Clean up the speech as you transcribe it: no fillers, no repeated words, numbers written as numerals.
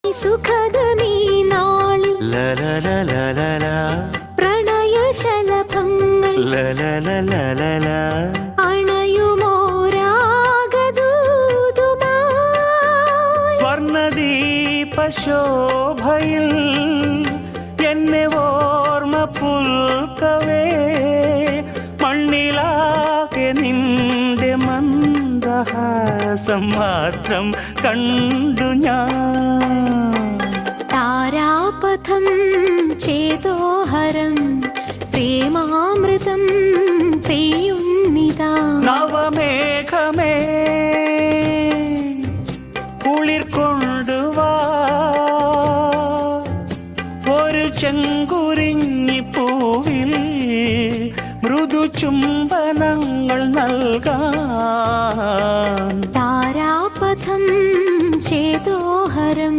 സുഖദമീ നാളിൽ പ്രണയശലഭങ്ങൾ അണയുമോരാഗദൂതുമായി സ്വർണദീപശോഭയിൽ എന്നെ ഓർമ്മ പുൽക്കവേ മണ്ണിലാകെ നിന്റെ മന്ദഹാസം മാത്രം കണ്ടു ഞാൻ. താരാപഥം ചേതോഹരം പ്രേമാമൃതം പെയ്യുന്നിതാ. നവമേഘമേ കുളിർ കൊണ്ടുവാ ഒരു ചെങ്കുരിഞ്ഞി പൂവിൽ മൃദു ചുംബനങ്ങൾ നൽകാൻ. താരാപഥം ചേതോഹരം